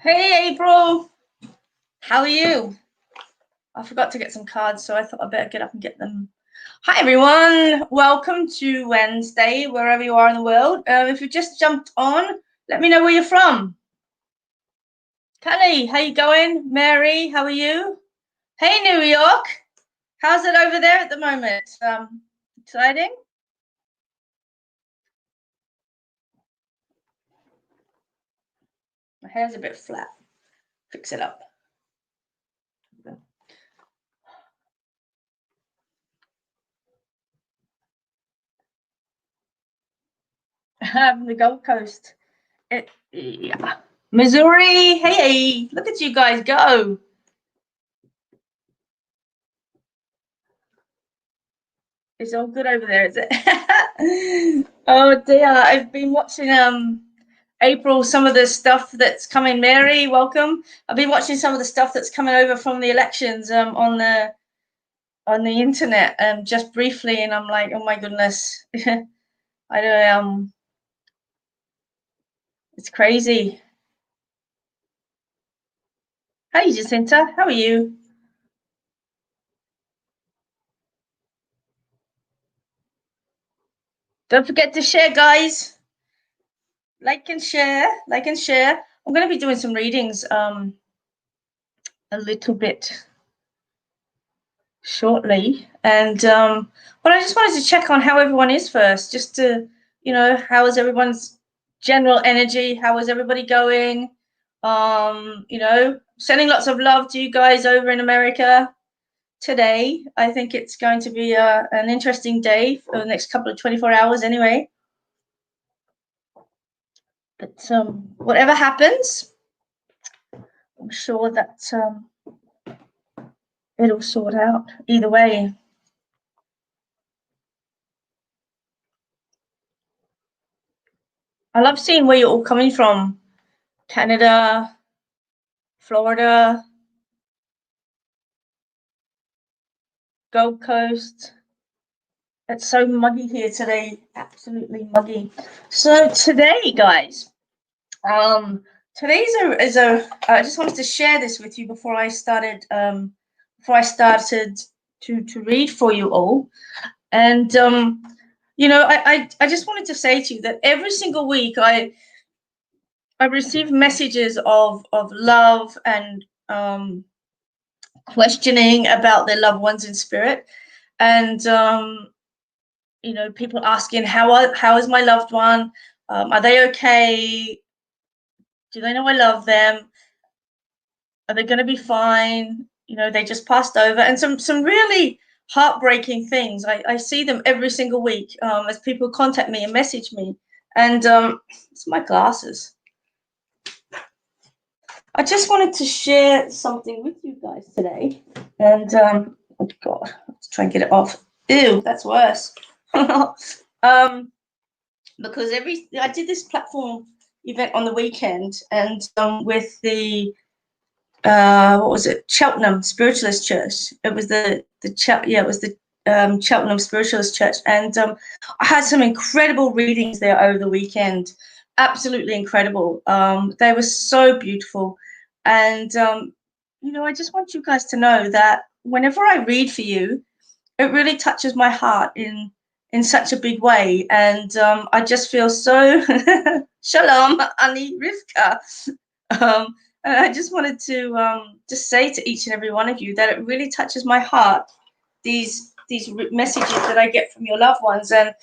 Hey April, how are you? I forgot to get some cards, so I thought I'd better get up and get them. Hi everyone, welcome to Wednesday, wherever you are in the world. If you just jumped on, let me know where you're from. Kelly, how you going? Mary, how are you? Hey New York, how's it over there at the moment? Exciting? My hair's a bit flat. Fix it up. The Gold Coast. Yeah. Missouri, hey, look at you guys go. It's all good over there, is it? Oh dear, I've been watching April, some of the stuff that's coming. Mary, welcome. I've been watching some of the stuff that's coming over from the elections on the internet just briefly, and I'm like, oh my goodness. I don't it's crazy. Hey Jacinta, how are you? Don't forget to share, guys. Like and share, like and share. I'm going to be doing some readings a little bit shortly, and but I just wanted to check on how everyone is first, just to, how is everyone's general energy? How is everybody going? Sending lots of love to you guys over in America today. I think it's going to be an interesting day for the next couple of 24 hours anyway. But whatever happens, I'm sure that it'll sort out either way. I love seeing where you're all coming from. Canada, Florida, Gold Coast. It's so muggy here today, absolutely muggy. So today, guys, today's is a. I just wanted to share this with you before I started to read for you all, and I just wanted to say to you that every single week I receive messages of love and questioning about their loved ones in spirit, and people asking how is my loved one, are they okay, do they know I love them, are they going to be fine, they just passed over, and some really heartbreaking things. I see them every single week as people contact me and message me, and it's my glasses. I just wanted to share something with you guys today, and oh god, let's try and get it off. Ew, that's worse. Because I did this platform event on the weekend, and with the what was it, Cheltenham Spiritualist Church. It was Cheltenham Spiritualist Church, and I had some incredible readings there over the weekend. Absolutely incredible. They were so beautiful, and I just want you guys to know that whenever I read for you, it really touches my heart in such a big way, and I just feel so shalom, Ani Rivka. And I just wanted to just say to each and every one of you that it really touches my heart, these messages that I get from your loved ones, and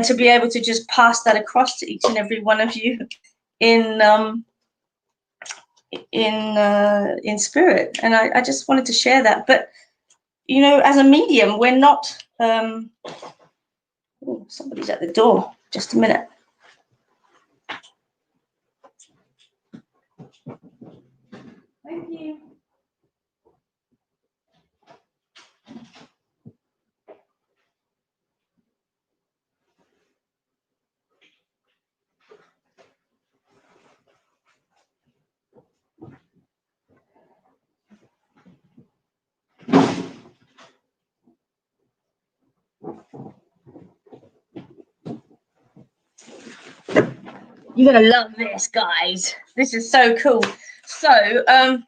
to be able to just pass that across to each and every one of you in spirit. And I just wanted to share that. But as a medium, we're not. Oh, somebody's at the door. Just a minute. Thank you. You're gonna love this, guys. This is so cool. So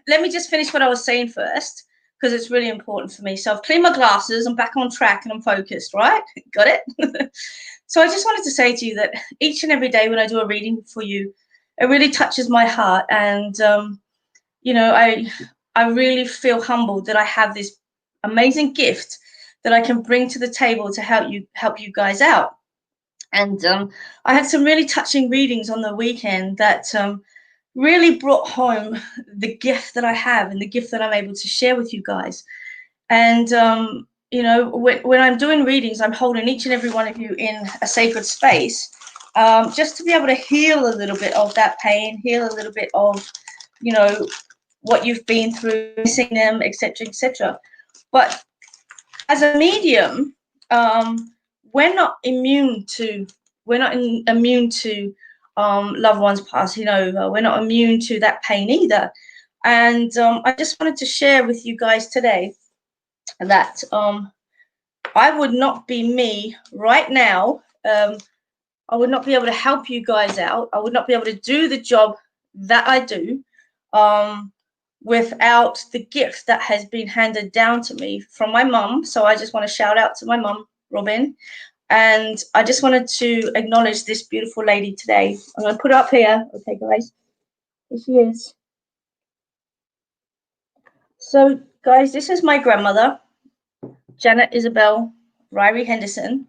let me just finish what I was saying first, because it's really important for me. So I've cleaned my glasses, I'm back on track and I'm focused, right? Got it? So I just wanted to say to you that each and every day when I do a reading for you, it really touches my heart. And, you know, I really feel humbled that I have this amazing gift that I can bring to the table to help you guys out. And I had some really touching readings on the weekend that really brought home the gift that I have and the gift that I'm able to share with you guys. And you know, when I'm doing readings, I'm holding each and every one of you in a sacred space, just to be able to heal a little bit of that pain, heal a little bit of, you know, what you've been through, missing them, etc., etc. But as a medium, we're not immune to immune to loved ones passing over. We're not immune to that pain either. And I just wanted to share with you guys today that I would not be me right now. I would not be able to help you guys out. I would not be able to do the job that I do without the gift that has been handed down to me from my mum. So I just want to shout out to my mum, Robin. And I just wanted to acknowledge this beautiful lady today. I'm going to put it up here. Okay, guys. Here she is. So, guys, this is my grandmother, Janet Isabel Ryrie Henderson.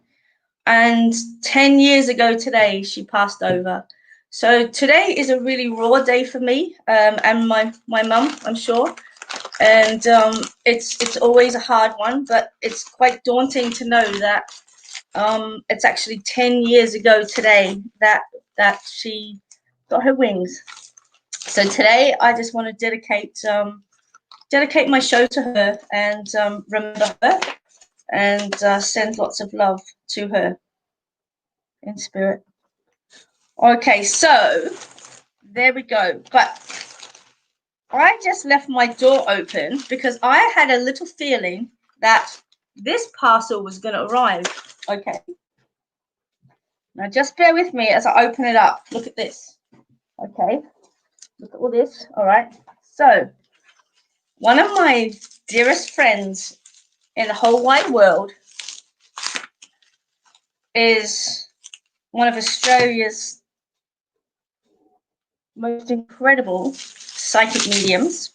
And 10 years ago today, she passed over. So today is a really raw day for me and my mum, I'm sure. And it's always a hard one, but it's quite daunting to know that it's actually 10 years ago today that she got her wings. So today I just want to dedicate my show to her and remember her and send lots of love to her in spirit. Okay, so there we go. But I just left my door open because I had a little feeling that this parcel was going to arrive. Okay. Now just bear with me as I open it up. Look at this. Okay. Look at all this. All right. So one of my dearest friends in the whole wide world is one of Australia's most incredible psychic mediums,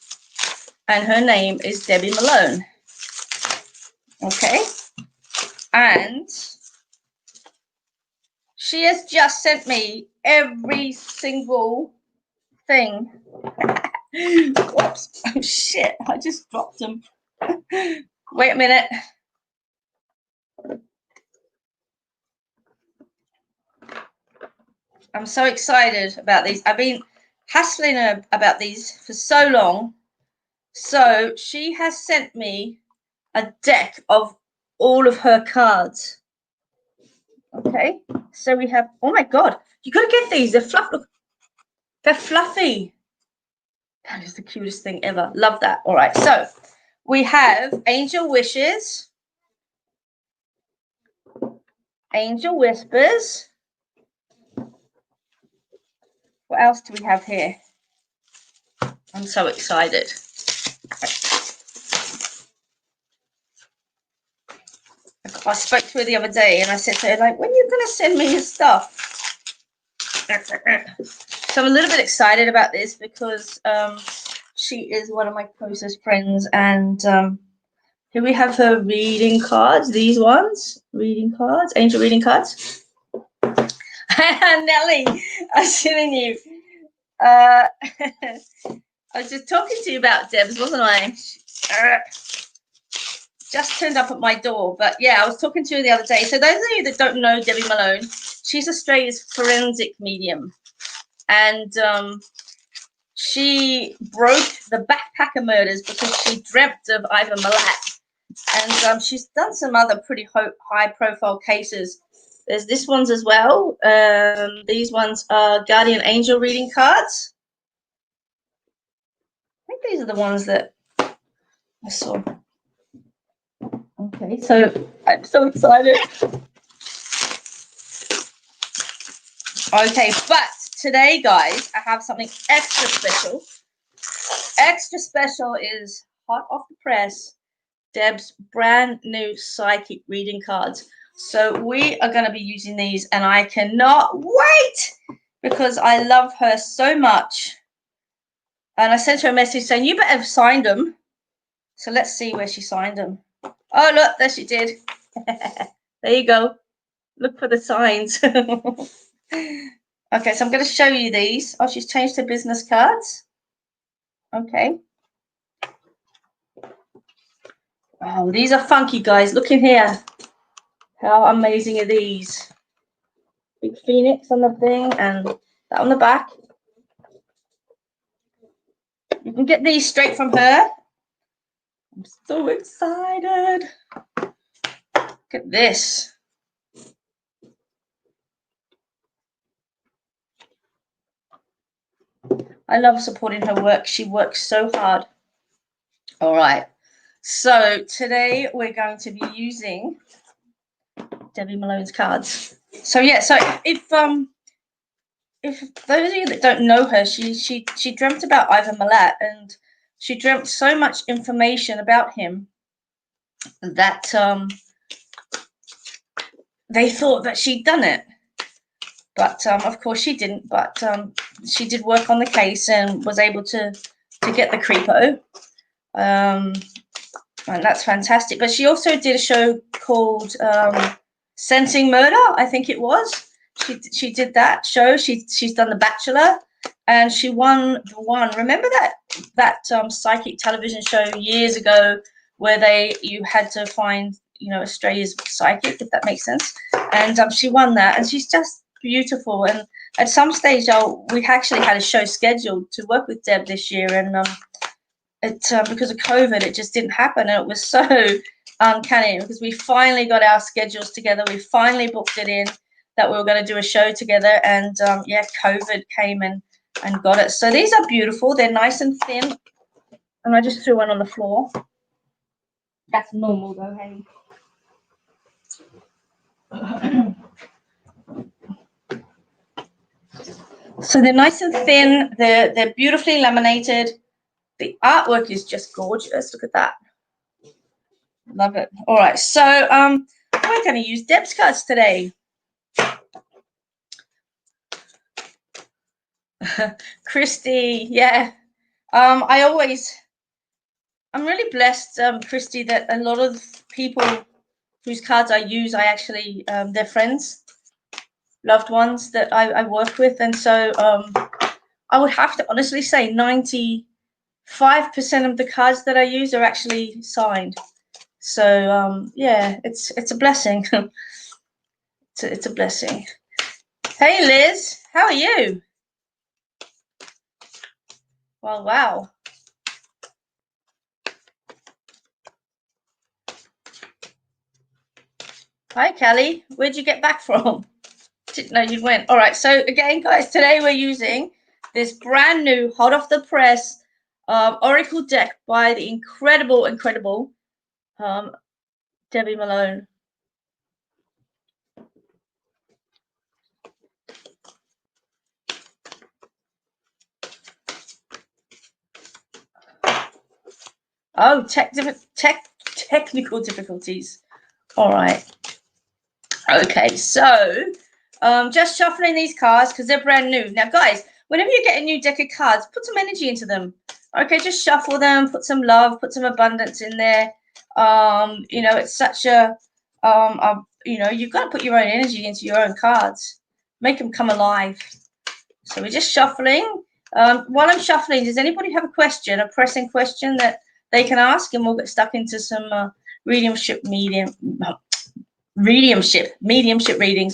and her name is Debbie Malone. Okay, and she has just sent me every single thing. Whoops! Oh shit! I just dropped them. Wait a minute. I'm so excited about these. I've been hassling her about these for so long. So she has sent me a deck of all of her cards. Okay, so we have, oh my god, you gotta get these. They're fluffy. They're fluffy. That is the cutest thing ever. Love that. All right, so we have Angel Wishes, Angel Whispers. What else do we have here? I'm so excited. I spoke to her the other day and I said to her, like, when are you going to send me your stuff? So I'm a little bit excited about this because she is one of my closest friends. And here we have her reading cards, these ones, reading cards, angel reading cards. Nelly, I've seen you. I was just talking to you about Debs, wasn't I? Just turned up at my door, but yeah, I was talking to her the other day. So those of you that don't know Debbie Malone, she's Australia's forensic medium, and she broke the backpacker murders because she dreamt of Ivan Milat, and she's done some other pretty high-profile cases. There's this ones as well. These ones are Guardian Angel reading cards. I think these are the ones that I saw. Okay, so I'm so excited. Okay, but today, guys, I have something extra special Extra special is hot off the press, Deb's brand new psychic reading cards. So we are going to be using these, and I cannot wait because I love her so much. And I sent her a message saying, you better have signed them. So let's see where she signed them. Oh, look, there she did. There you go. Look for the signs. Okay, so I'm going to show you these. Oh, she's changed her business cards. Okay. Oh, these are funky, guys. Look in here. How amazing are these? Big phoenix on the thing and that on the back. You can get these straight from her. I'm so excited. Look at this. I love supporting her work. She works so hard. All right. So today we're going to be using Debbie Malone's cards. So yeah, so if those of you that don't know her, she dreamt about Ivan Milat, and she dreamt so much information about him that they thought that she'd done it. But of course she didn't. But she did work on the case and was able to get the creepo. And that's fantastic. But she also did a show called Sensing Murder, I think it was. She did that show. She's done The Bachelor, and she won the one. Remember that psychic television show years ago where you had to find Australia's psychic, if that makes sense. And she won that, and she's just beautiful. And at some stage, we actually had a show scheduled to work with Deb this year, and because of COVID, it just didn't happen. And it was so uncanny because we finally got our schedules together. We finally booked it in that we were going to do a show together. And yeah, COVID came and got it. So these are beautiful. They're nice and thin. And I just threw one on the floor. That's normal though, hey. So they're nice and thin. They're beautifully laminated. The artwork is just gorgeous. Look at that. Love it. All right, so we're going to use Deb's cards today. Christy, yeah. I'm really blessed, Christy, that a lot of people whose cards I use, they're friends, loved ones that I work with. And so I would have to honestly say 95% of the cards that I use are actually signed. So yeah, it's a blessing. It's a blessing. Hey Liz, how are you? Well, wow. Hi Kelly, where'd you get back from? Didn't know you went. All right, so again, guys, today we're using this brand new, hot off the press Oracle deck by the incredible Debbie Malone. Oh, technical difficulties. All right. Okay, so just shuffling these cards because they're brand new. Now, guys, whenever you get a new deck of cards, put some energy into them. Okay, just shuffle them, put some love, put some abundance in there. It's such you've got to put your own energy into your own cards. Make them come alive. So we're just shuffling. While I'm shuffling, does anybody have a question, a pressing question that they can ask? And we'll get stuck into some mediumship readings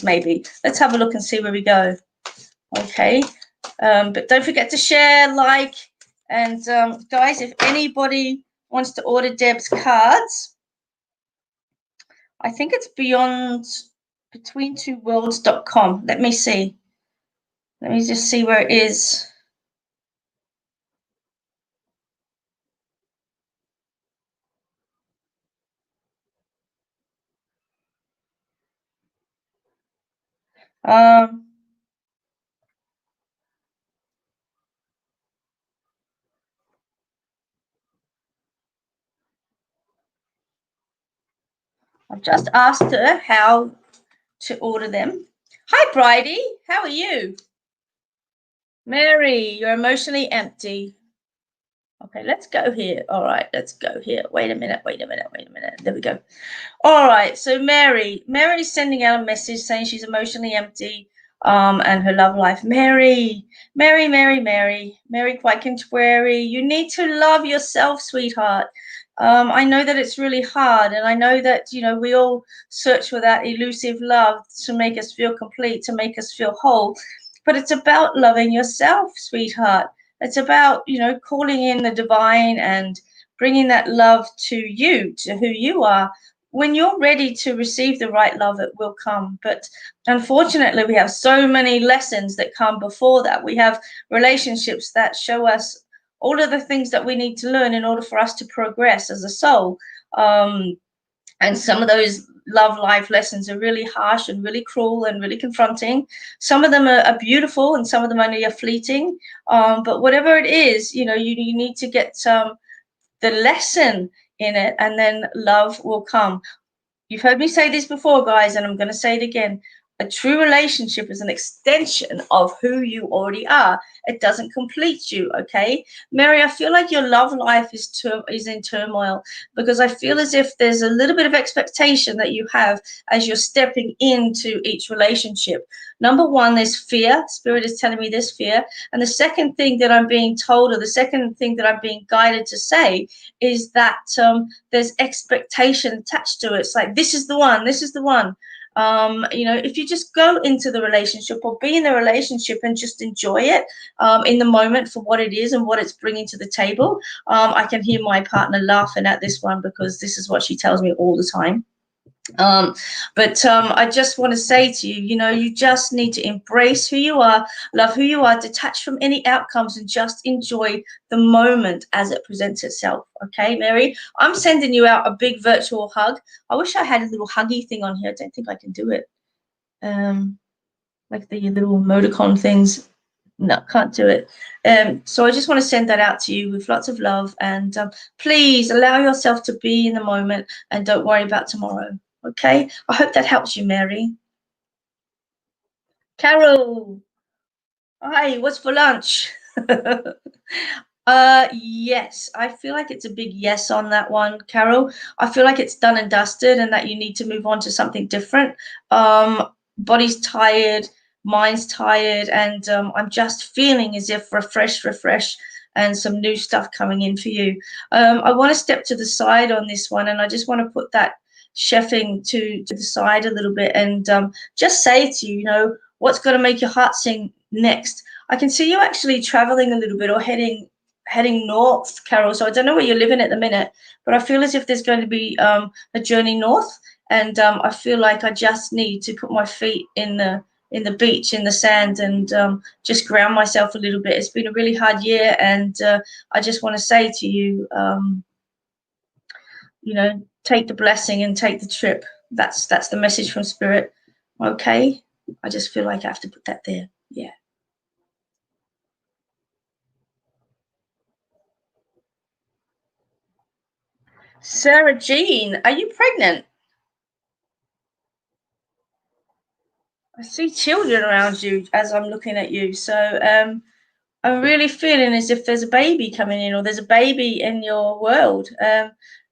maybe. Let's have a look and see where we go. Okay. But don't forget to share, like, and guys, if anybody wants to order Deb's cards, I think it's betweentwoworlds.com. Let me see. Let me just see where it is. Um, I've just asked her how to order them. Hi, Bridie. How are you? Mary, you're emotionally empty. Okay, let's go here. All right, let's go here. Wait a minute. There we go. All right, so Mary's sending out a message saying she's emotionally empty, and her love life. Mary, quite contrary. You need to love yourself, sweetheart. I know that it's really hard, and I know that we all search for that elusive love to make us feel complete, to make us feel whole. But it's about loving yourself, sweetheart. It's about calling in the divine and bringing that love to you, to who you are. When you're ready to receive the right love, it will come. But unfortunately, we have so many lessons that come before that. We have relationships that show us all of the things that we need to learn in order for us to progress as a soul. And some of those love life lessons are really harsh and really cruel and really confronting. Some of them are beautiful, and some of them only are fleeting. But whatever it is, you need to get the lesson in it, and then love will come. You've heard me say this before, guys, and I'm going to say it again. A true relationship is an extension of who you already are. It doesn't complete you, okay? Mary, I feel like your love life is in turmoil, because I feel as if there's a little bit of expectation that you have as you're stepping into each relationship. Number one, there's fear. Spirit is telling me there's fear. And the second thing that I'm being told, or the second thing that I'm being guided to say, is that there's expectation attached to it. It's like, this is the one, this is the one. If you just go into the relationship or be in the relationship and just enjoy it in the moment for what it is and what it's bringing to the table. I can hear my partner laughing at this one, because this is what she tells me all the time. But I just want to say to you, you just need to embrace who you are, love who you are, detach from any outcomes, and just enjoy the moment as it presents itself. Okay, Mary, I'm sending you out a big virtual hug. I wish I had a little huggy thing on here. I don't think I can do it. Like the little emoticon things. No, can't do it. So I just want to send that out to you with lots of love, and please allow yourself to be in the moment and don't worry about tomorrow. Okay, I hope that helps you, Mary. Carol, hi, what's for lunch? Yes, I feel like it's a big yes on that one, Carol. I feel like it's done and dusted, and that you need to move on to something different. Body's tired, mind's tired, and I'm just feeling as if refresh, and some new stuff coming in for you. I want to step to the side on this one, and I just want to put that chefing to the side a little bit, and just say to you, what's going to make your heart sing next. I can see you actually traveling a little bit, or heading north, Carol. So I don't know where you're living at the minute, but I feel as if there's going to be a journey north, and I feel like I just need to put my feet in the beach, in the sand, and just ground myself a little bit. It's been a really hard year, and I just want to say to you, take the blessing and take the trip. That's the message from Spirit. Okay, I just feel like I have to put that there. Yeah. Sarah Jean, are you pregnant? I see children around you as I'm looking at you. So I'm really feeling as if there's a baby coming in, or there's a baby in your world,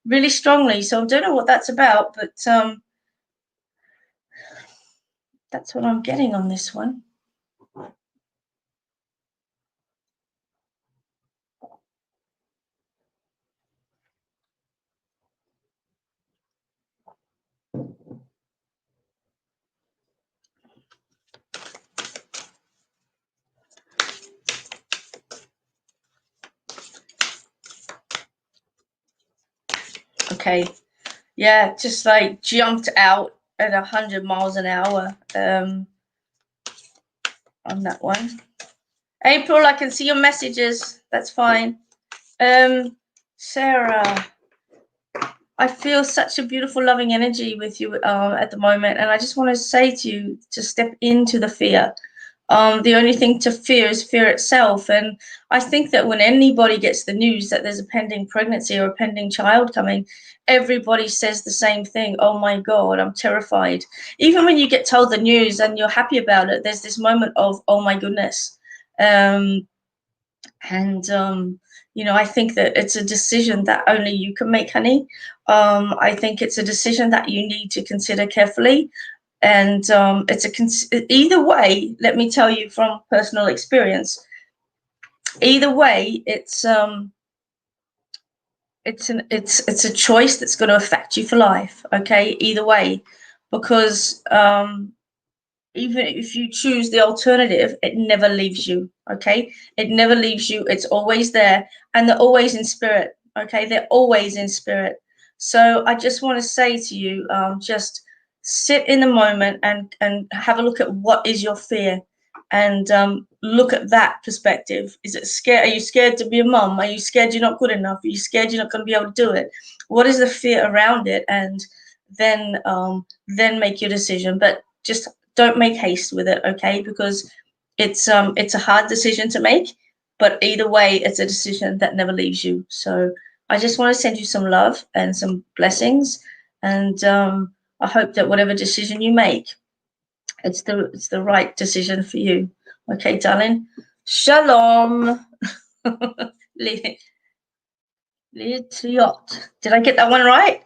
really strongly. So I don't know what that's about, but that's what I'm getting on this one. Okay. Yeah, just like jumped out at 100 miles an hour on that one. April, I can see your messages. That's fine. Sarah, I feel such a beautiful, loving energy with you at the moment, and I just want to say to you to step into the fear. The only thing to fear is fear itself. And I think that when anybody gets the news that there's a pending pregnancy or a pending child coming, everybody says the same thing. Oh my God, I'm terrified. Even when you get told the news and you're happy about it, there's this moment of, oh my goodness. You know, I think that it's a decision that only you can make, honey. I think it's a decision that you need to consider carefully. And either way, let me tell you from personal experience, either way, it's a choice that's going to affect you for life. Okay, either way, because even if you choose the alternative, it never leaves you. Okay, it never leaves you. It's always there, and they're always in spirit. Okay, they're always in spirit. So I just want to say to you, just sit in the moment and have a look at what is your fear, and look at that perspective. Is it scared? Are you scared to be a mom? Are you scared you're not good enough? Are you scared you're not going to be able to do it? What is the fear around it? And then make your decision. But just don't make haste with it, okay? Because it's a hard decision to make, but either way, it's a decision that never leaves you. So I just want to send you some love and some blessings, and I hope that whatever decision you make, it's the right decision for you. Okay, darling. Shalom. Litriot. Did I get that one right?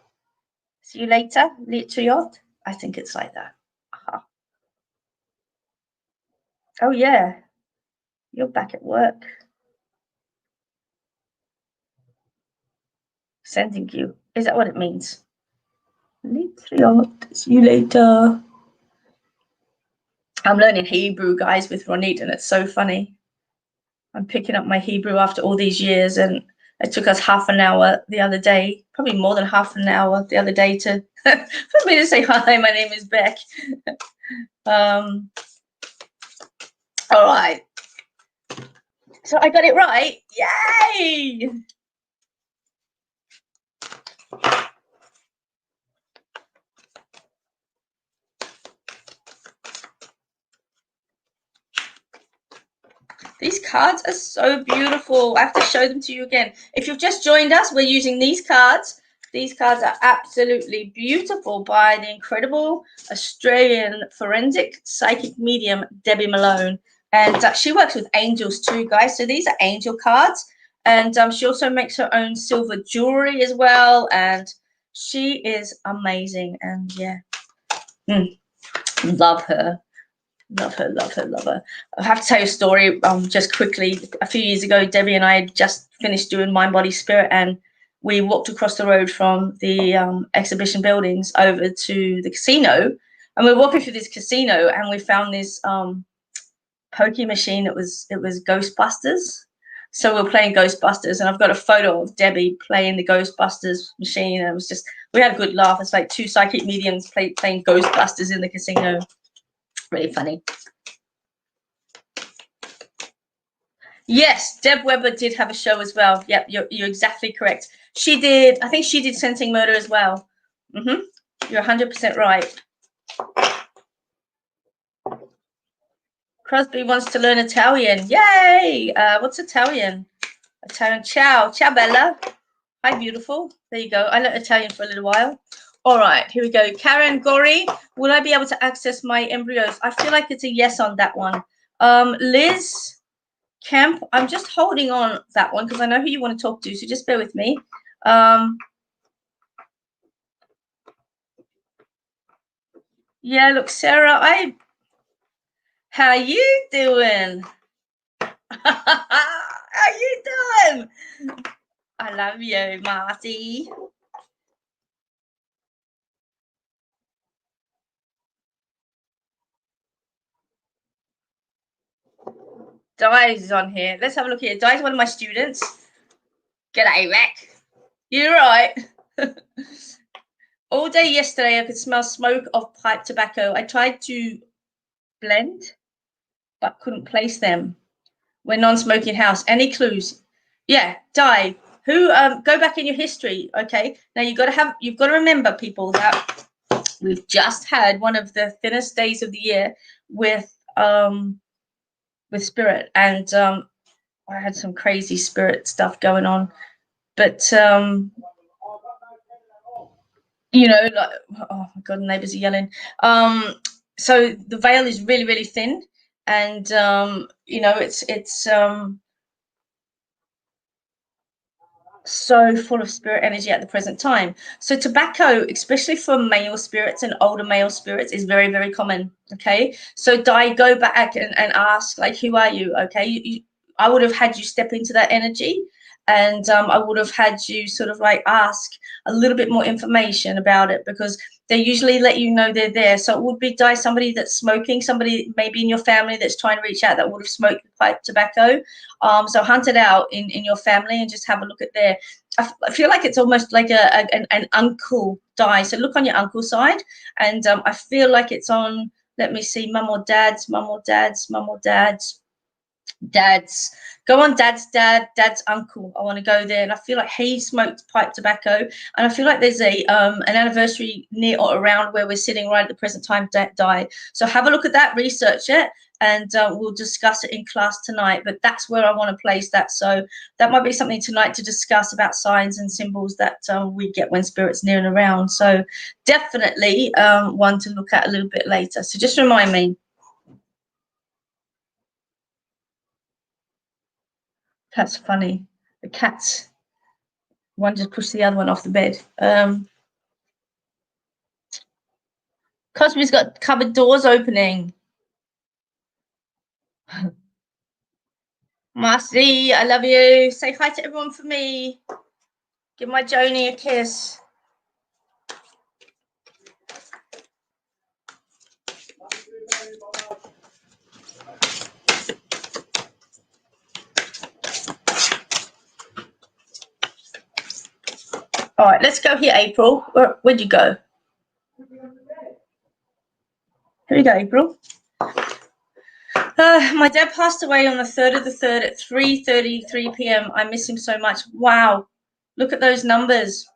See you later. Litriot. I think it's like that. Uh-huh. Oh yeah, you're back at work. Sending you. Is that what it means? Litriot. See you later. I'm learning Hebrew, guys, with Ronit, and it's so funny. I'm picking up my Hebrew after all these years, and it took us half an hour the other day, probably more than half an hour the other day to for me to say hi. My name is Bec. All right. So I got it right. Yay! These cards are so beautiful. I have to show them to you again. If you've just joined us, we're using these cards. These cards are absolutely beautiful by the incredible Australian forensic psychic medium, Debbie Malone. And she works with angels too, guys. So these are angel cards. And she also makes her own silver jewelry as well. And she is amazing. And yeah, love her. Love her, love her, love her. I have to tell you a story just quickly. A few years ago, Debbie and I had just finished doing Mind, Body, Spirit, and we walked across the road from the exhibition buildings over to the casino. And we were walking through this casino, and we found this pokey machine. It was Ghostbusters. So we were playing Ghostbusters, and I've got a photo of Debbie playing the Ghostbusters machine. And it was just, we had a good laugh. It's like two psychic mediums playing Ghostbusters in the casino. Really funny. Yes, Deb Weber did have a show as well. Yep, you're exactly correct. She did. I think she did Sensing Murder as well. You're 100% right. Crosby wants to learn Italian. Yay! What's Italian? Italian. Ciao, ciao, Bella. Hi, beautiful. There you go. I learned Italian for a little while. All right, here we go. Karen Gori, will I be able to access my embryos? I feel like it's a yes on that one. Liz Camp, I'm just holding on that one because I know who you want to talk to, so just bear with me. Yeah, look, Sarah, how you doing? How you doing? I love you, Marty. Di's is on here. Let's have a look here. Di's one of my students. G'day, Mac. You're right. All day yesterday, I could smell smoke of pipe tobacco. I tried to blend, but couldn't place them. We're non-smoking house. Any clues? Yeah, Di. Who? Go back in your history. Okay. Now you've got to remember, people, that we've just had one of the thinnest days of the year with with spirit, and I had some crazy spirit stuff going on, but you know, like, oh my god, neighbors are yelling. So the veil is really, really thin, and you know, it's so full of spirit energy at the present time. So tobacco, especially for male spirits and older male spirits, is very, very common. Okay, so go back and ask, like, who are you? Okay, I would have had you step into that energy, and I would have had you sort of like ask a little bit more information about it, because they usually let you know they're there. So it would be somebody that's smoking, somebody maybe in your family that's trying to reach out that would have smoked pipe tobacco. So hunt it out in your family and just have a look at their. I feel like it's almost like an uncle die. So look on your uncle side, and I feel like it's on. Let me see, mum or dad's, mum or dad's, mum or dad's, dad's. Go on dad's uncle. I want to go there, and I feel like he smoked pipe tobacco, and I feel like there's an anniversary near or around where we're sitting right at the present time that died. So have a look at that, research it, and we'll discuss it in class tonight. But that's where I want to place that. So that might be something tonight to discuss about signs and symbols that we get when spirits near and around. So definitely one to look at a little bit later. So just remind me. That's funny. The cats, one just pushed the other one off the bed. Cosby's got cupboard doors opening. Marcy, I love you. Say hi to everyone for me. Give my Joni a kiss. All right, let's go here, April. Where'd you go? Here we go, April. My dad passed away on the 3rd of the 3rd at 3:33 p.m. I miss him so much. Wow. Look at those numbers.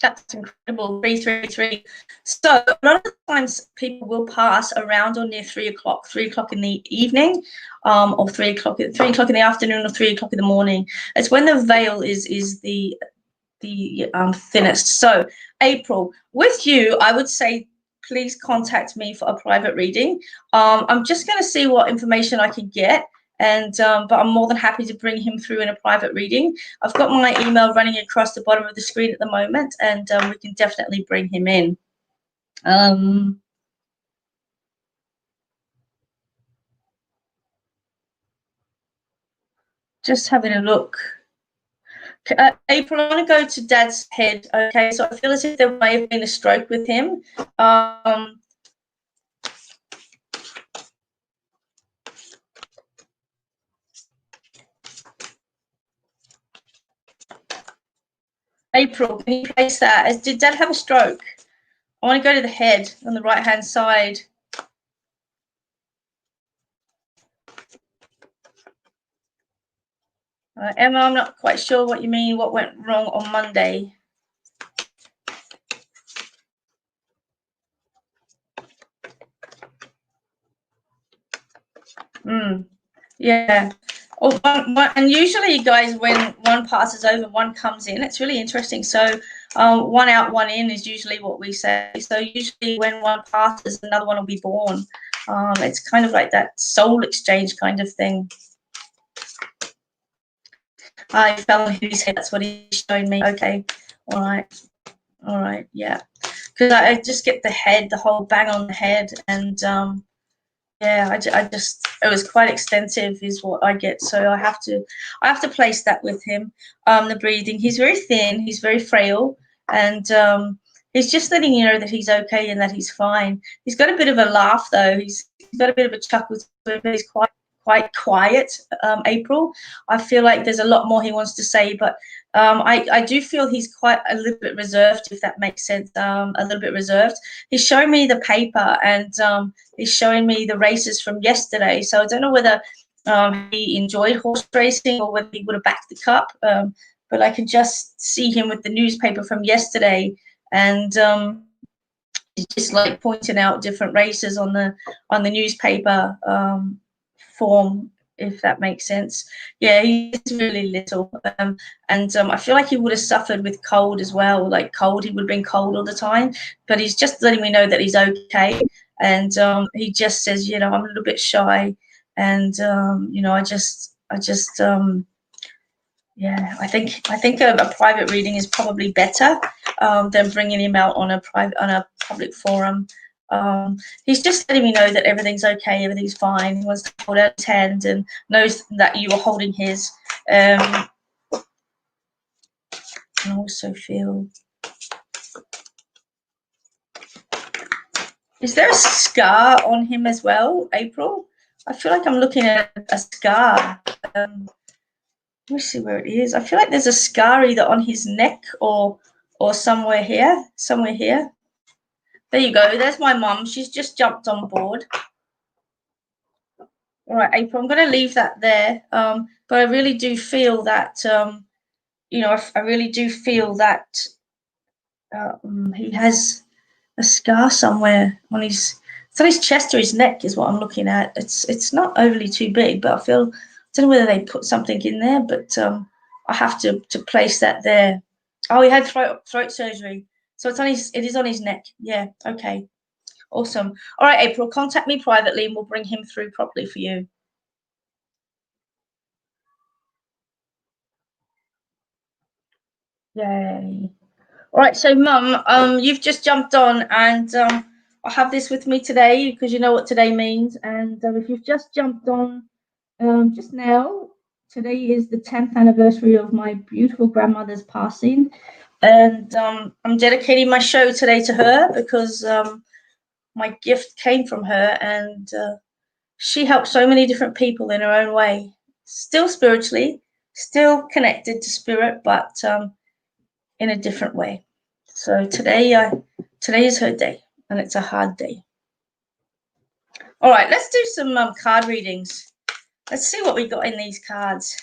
That's incredible. 333. So a lot of the times people will pass around or near 3 o'clock in the evening, or 3 o'clock in the afternoon, or 3 o'clock in the morning. It's when the veil is the thinnest. So April, with you, I would say please contact me for a private reading. I'm just going to see what information I can get, and but I'm more than happy to bring him through in a private reading. I've got my email running across the bottom of the screen at the moment, and we can definitely bring him in. Just having a look. April, I want to go to Dad's head. Okay, so I feel as if there may have been a stroke with him. April, can you place that? Did Dad have a stroke? I want to go to the head on the right-hand side. Emma, I'm not quite sure what you mean. What went wrong on Monday? Yeah. Oh, and usually, guys, when one passes over, one comes in. It's really interesting. So one out, one in is usually what we say. So usually when one passes, another one will be born. It's kind of like that soul exchange kind of thing. I fell on his head. That's what he's showing me. Okay. All right. Yeah. Because I just get the head, the whole bang on the head, and yeah, I just it was quite extensive is what I get, so I have to place that with him. The breathing, he's very thin, he's very frail, and he's just letting you know that he's okay and that he's fine. He's got a bit of a laugh though. He's got a bit of a chuckle, but he's quite quiet. April, I feel like there's a lot more he wants to say, but I do feel he's quite a little bit reserved, if that makes sense. A little bit reserved. He's showing me the paper, and he's showing me the races from yesterday. So I don't know whether he enjoyed horse racing or whether he would have backed the cup. But I can just see him with the newspaper from yesterday, and He's just like pointing out different races on the newspaper form, if that makes sense. Yeah, he's really little, and I feel like he would have suffered with cold as well. Like cold, he would have been cold all the time, but he's just letting me know that he's okay. And he just says, you know, I'm a little bit shy, and you know, I just yeah, I think a private reading is probably better than bringing him out on a public forum. He's just letting me know that everything's okay, everything's fine. He wants to hold out his hand and knows that you are holding his. I also feel. Is there a scar on him as well, April? I feel like I'm looking at a scar. Let me see where it is. I feel like there's a scar either on his neck or somewhere here. Somewhere here. There you go. There's my mum. She's just jumped on board. All right, April, I'm going to leave that there. But I really do feel that, you know, I really do feel that he has a scar somewhere on his, it's on his chest or his neck is what I'm looking at. It's not overly too big, but I don't know whether they put something in there, but I have to place that there. Oh, he had throat surgery. So it is on his neck. Yeah, okay. Awesome. All right, April, contact me privately and we'll bring him through properly for you. Yay. All right, so Mum, you've just jumped on and I have this with me today because you know what today means. And if you've just jumped on just now, today is the 10th anniversary of my beautiful grandmother's passing. And I'm dedicating my show today to her because my gift came from her, and she helped so many different people in her own way, still spiritually, still connected to spirit, but in a different way. So today is her day, and it's a hard day. All right, let's do some card readings. Let's see what we got in these cards.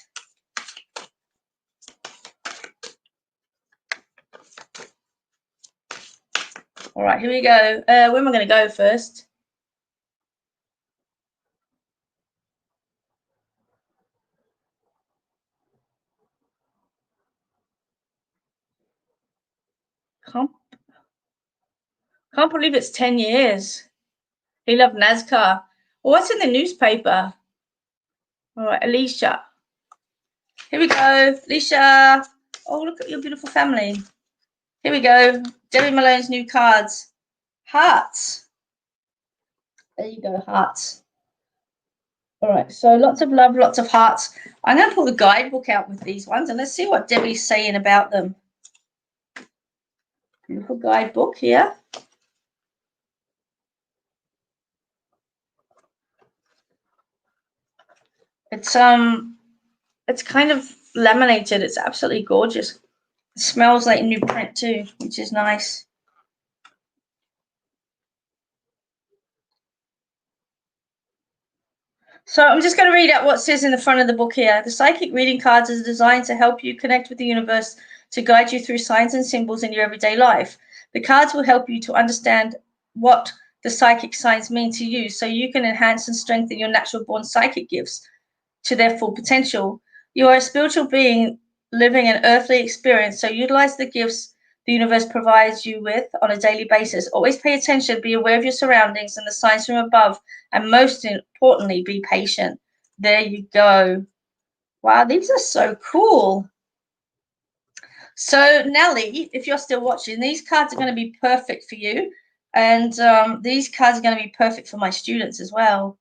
All right, here we go. Where am I going to go first? Can't believe it's 10 years. He loved NASCAR. Well, what's in the newspaper? All right, Alicia. Here we go, Alicia. Oh, look at your beautiful family. Here we go. Debbie Malone's new cards. Hearts. There you go, hearts. All right, so lots of love, lots of hearts. I'm going to pull the guidebook out with these ones, and let's see what Debbie's saying about them. Beautiful guidebook here. It's kind of laminated. It's absolutely gorgeous. It smells like new print too, which is nice. So I'm just going to read out what says in the front of the book here. The psychic reading cards are designed to help you connect with the universe, to guide you through signs and symbols in your everyday life. The cards will help you to understand what the psychic signs mean to you, so you can enhance and strengthen your natural born psychic gifts to their full potential. You are a spiritual being living an earthly experience, so utilize the gifts the universe provides you with on a daily basis. Always pay attention, be aware of your surroundings and the signs from above, and most importantly, be patient. There you go. Wow, these are so cool. So Nellie, if you're still watching, these cards are going to be perfect for you, and these cards are going to be perfect for my students as well.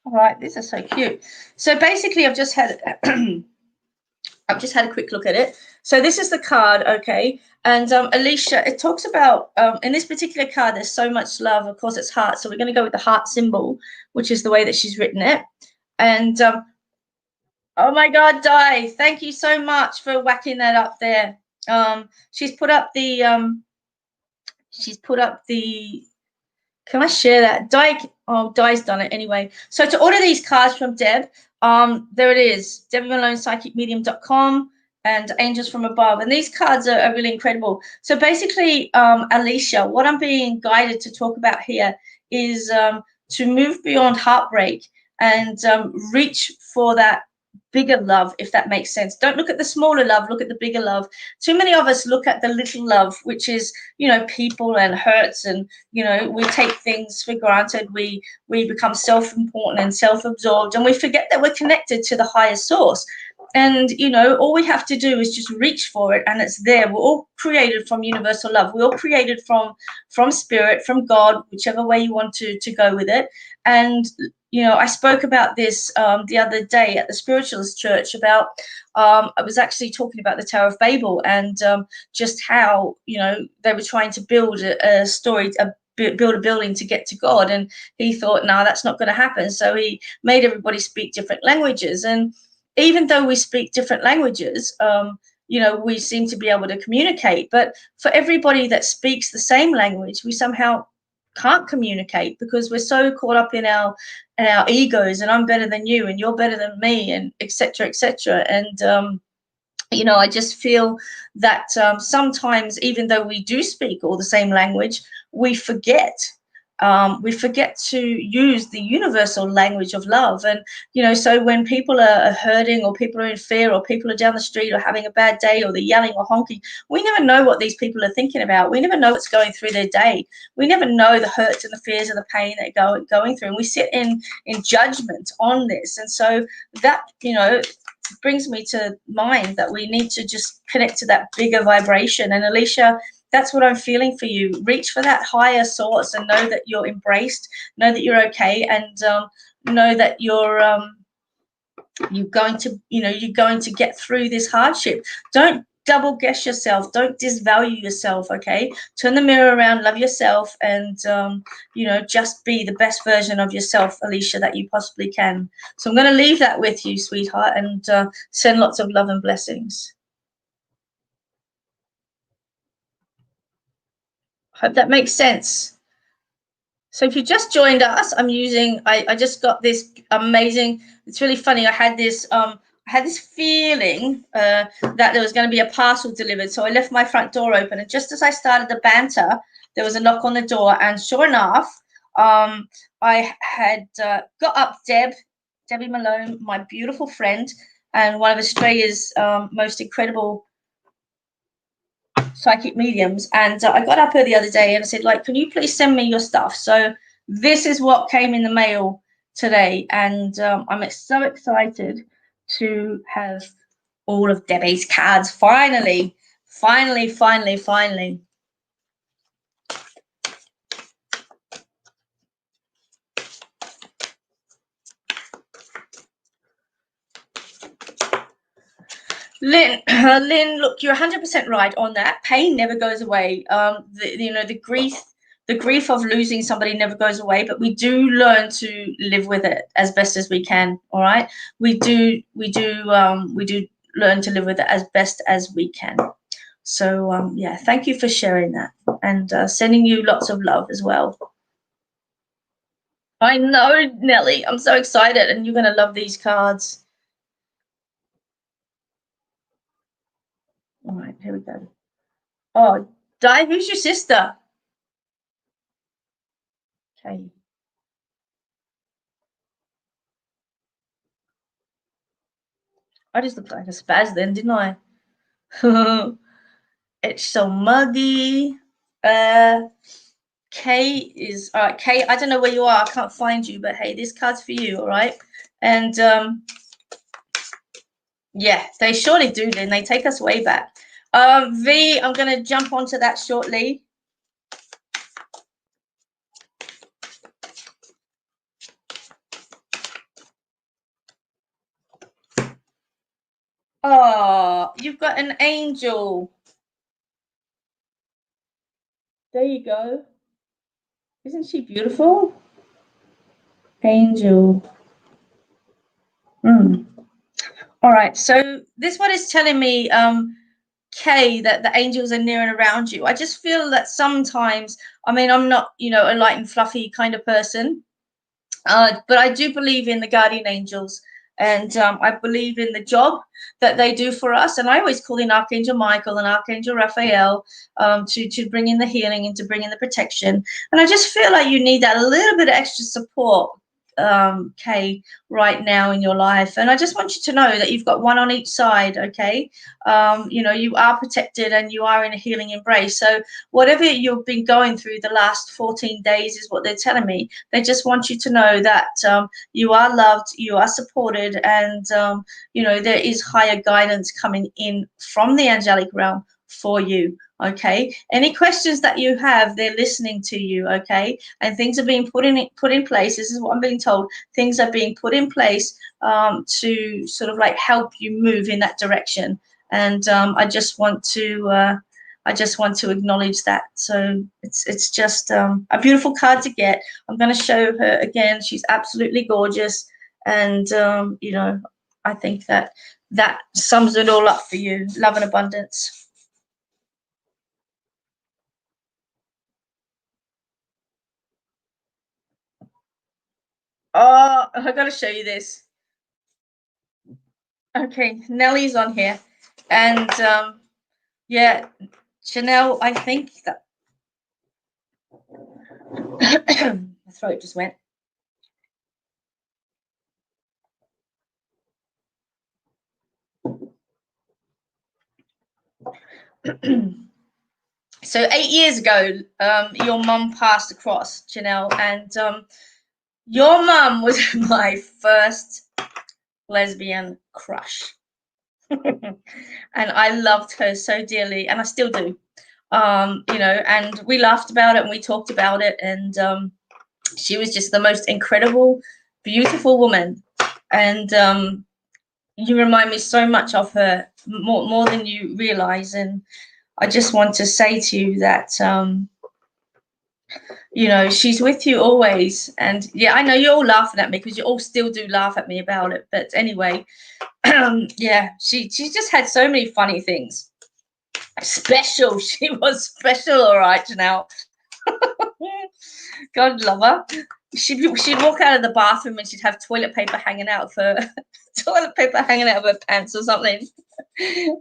All right, these are so cute. So basically, I've just had a quick look at it. So this is the card, okay? And Alicia, it talks about, in this particular card, there's so much love. Of course, it's heart. So we're going to go with the heart symbol, which is the way that she's written it. And, oh my God, Di, thank you so much for whacking that up there. She's put up the, can I share that? Di's done it anyway. So to order these cards from Deb, there it is, DebbieMalonePsychicMedium.com. and angels from above. And these cards are really incredible. So basically, Alicia, what I'm being guided to talk about here is to move beyond heartbreak and reach for that bigger love, if that makes sense. Don't look at the smaller love, look at the bigger love. Too many of us look at the little love, which is, you know, people and hurts, and, you know, we take things for granted. We become self-important and self-absorbed, and we forget that we're connected to the higher source. And, you know, all we have to do is just reach for it, and it's there. We're all created from universal love. We're all created from spirit, from God, whichever way you want to go with it. And, you know, I spoke about this the other day at the Spiritualist Church about, I was actually talking about the Tower of Babel, and just how, you know, they were trying to build a story, build a building to get to God. And he thought, no, that's not going to happen. So he made everybody speak different languages. And even though we speak different languages, you know, we seem to be able to communicate. But for everybody that speaks the same language, we somehow can't communicate because we're so caught up in our egos, and I'm better than you and you're better than me, and etc. etc. And you know, I just feel that sometimes, even though we do speak all the same language, we forget to use the universal language of love. And, you know, so when people are hurting, or people are in fear, or people are down the street or having a bad day, or they're yelling or honking, we never know what these people are thinking about. We never know what's going through their day. We never know the hurts and the fears and the pain that going through. And we sit in judgment on this. And so that, you know, brings me to mind that we need to just connect to that bigger vibration. And Alicia, that's what I'm feeling for you. Reach for that higher source and know that you're embraced, know that you're okay, and know that you're going to, you know, you're going to get through this hardship. Don't double guess yourself. Don't disvalue yourself. Okay, turn the mirror around, love yourself, and you know, just be the best version of yourself, Alicia, that you possibly can. So I'm going to leave that with you, sweetheart, and send lots of love and blessings. Hope that makes sense. So if you just joined us, I'm using, I just got this amazing, it's really funny. I had this feeling that there was going to be a parcel delivered. So I left my front door open, and just as I started the banter, there was a knock on the door. And sure enough, I had got up Debbie Malone, my beautiful friend, and one of Australia's most incredible psychic mediums. And I got up her the other day and I said, like, can you please send me your stuff? So this is what came in the mail today. And I'm so excited to have all of Debbie's cards finally. Lynn, Lynn, look, you're 100% right on that. Pain never goes away. You know, the grief of losing somebody never goes away, but we do learn to live with it as best as we can. All right, we do learn to live with it as best as we can. So yeah, thank you for sharing that, and sending you lots of love as well. I know, Nelly, I'm so excited, and you're gonna love these cards. All right, here we go. Oh, Di, who's your sister? Okay. I just looked like a spaz then, didn't I? It's so muggy. Kay is all right. Kay, I don't know where you are. I can't find you, but hey, this card's for you, all right? And yeah, they surely do. Then they take us way back. V, I'm gonna jump onto that shortly. Oh, you've got an angel. There you go. Isn't she beautiful? Angel. All right. So this one is telling me, Kay, that the angels are near and around you. I just feel that sometimes, I mean, I'm not, you know, a light and fluffy kind of person, but I do believe in the guardian angels. And I believe in the job that they do for us. And I always call in Archangel Michael and Archangel Raphael to bring in the healing and to bring in the protection. And I just feel like you need that a little bit of extra support, Kay, right now in your life. And I just want you to know that you've got one on each side, okay? You know, you are protected and you are in a healing embrace. So whatever you've been going through the last 14 days is what they're telling me. They just want you to know that you are loved, you are supported, and you know, there is higher guidance coming in from the angelic realm for you. Okay, any questions that you have, they're listening to you. Okay, and things are being put in place. This is what I'm being told. Things are being put in place to sort of like help you move in that direction. And I just want to acknowledge that. So it's just a beautiful card to get. I'm going to show her again. She's absolutely gorgeous, and you know, I think that sums it all up for you. Love and abundance. Oh, I got to show you this. Okay, Nellie's on here, and yeah, Chanel. I think that my throat just went. So 8 years ago, your mum passed across, Janelle, and your mum was my first lesbian crush. And I loved her so dearly, and I still do. You know, and we laughed about it and we talked about it, and she was just the most incredible, beautiful woman. And you remind me so much of her, more than you realize. And I just want to say to you that you know, she's with you always. And yeah, I know you're all laughing at me because you all still do laugh at me about it. But anyway, yeah, she just had so many funny things. Special. She was special, all right, Janelle. God love her. She'd walk out of the bathroom and she'd have toilet paper hanging out of her toilet paper hanging out of her pants or something.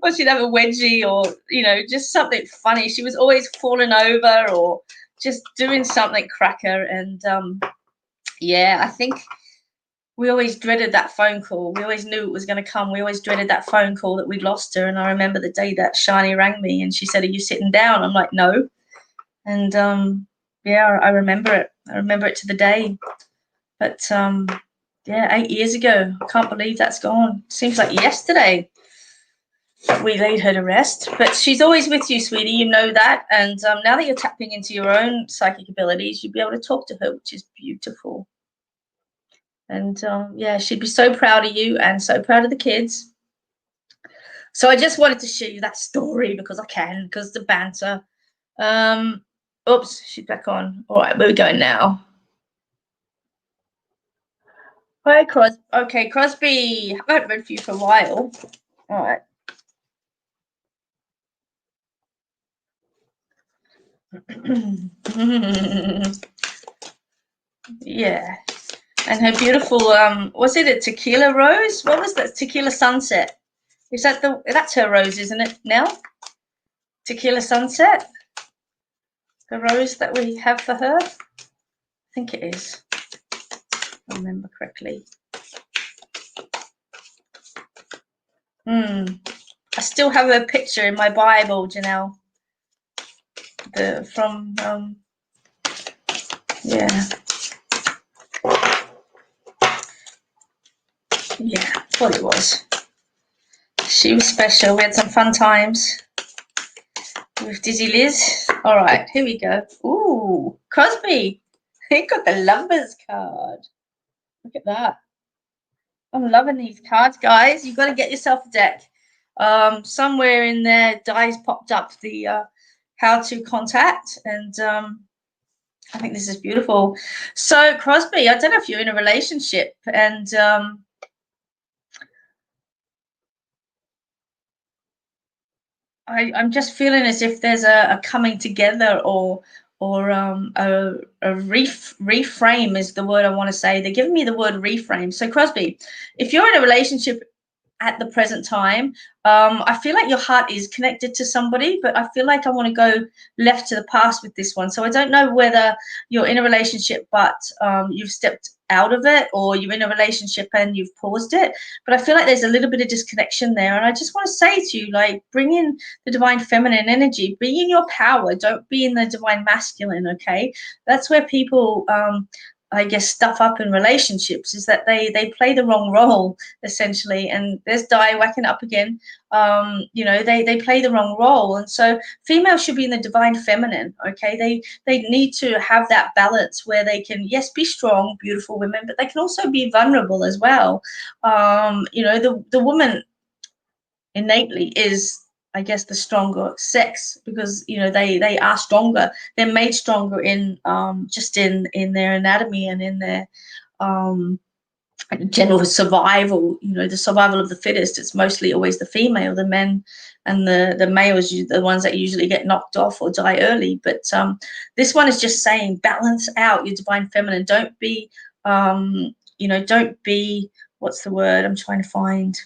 Or she'd have a wedgie, or you know, just something funny. She was always falling over or just doing something cracker. And yeah, I think we always dreaded that phone call. We always knew it was going to come. We always dreaded that phone call that we'd lost her. And I remember the day that Shani rang me and she said, "Are you sitting down?" I'm like, "No." And yeah, I remember it. I remember it to the day. But yeah, 8 years ago. I can't believe that's gone. Seems like yesterday we laid her to rest. But she's always with you, sweetie. You know that. And now that you're tapping into your own psychic abilities, you'll be able to talk to her, which is beautiful. And yeah, she'd be so proud of you and so proud of the kids. So I just wanted to share you that story because I can, because the banter. Oops, she's back on. All right, where are we going now? Hi, Crosby. Okay, Crosby. I haven't read for you for a while. All right. Yeah. And her beautiful, was it a tequila rose? What was that? Tequila sunset. Is that that's her rose, isn't it, Nell? Tequila sunset? The rose that we have for her? I think it is. If I remember correctly. I still have a picture in my Bible, Janelle. From yeah. Yeah, what it was. She was special. We had some fun times with Dizzy Liz. All right, here we go. Ooh, Crosby. He got the Lovers card. Look at that. I'm loving these cards, guys. You've got to get yourself a deck. Somewhere in there, Di's popped up the how to contact, and I think this is beautiful. So, Crosby, I don't know if you're in a relationship, and I'm just feeling as if there's a coming together, or reframe is the word I want to say. They're giving me the word reframe. So Crosby, if you're in a relationship at the present time, I feel like your heart is connected to somebody, but I feel like I want to go left to the past with this one. So I don't know whether you're in a relationship but you've stepped out of it, or you're in a relationship and you've paused it, but I feel like there's a little bit of disconnection there. And I just want to say to you, like, bring in the divine feminine energy, be in your power, don't be in the divine masculine. Okay, that's where people I guess stuff up in relationships, is that they play the wrong role essentially. And there's Di whacking up again. You know, they play the wrong role, and so females should be in the divine feminine. Okay, they need to have that balance where they can, yes, be strong, beautiful women, but they can also be vulnerable as well. You know, the woman innately is, I guess, the stronger sex, because you know they are stronger. They're made stronger in just in their anatomy and in their um, general survival. You know, the survival of the fittest. It's mostly always the female. The men and the males, the ones that usually get knocked off or die early. But this one is just saying, balance out your divine feminine. Don't be, you know, don't be. What's the word I'm trying to find?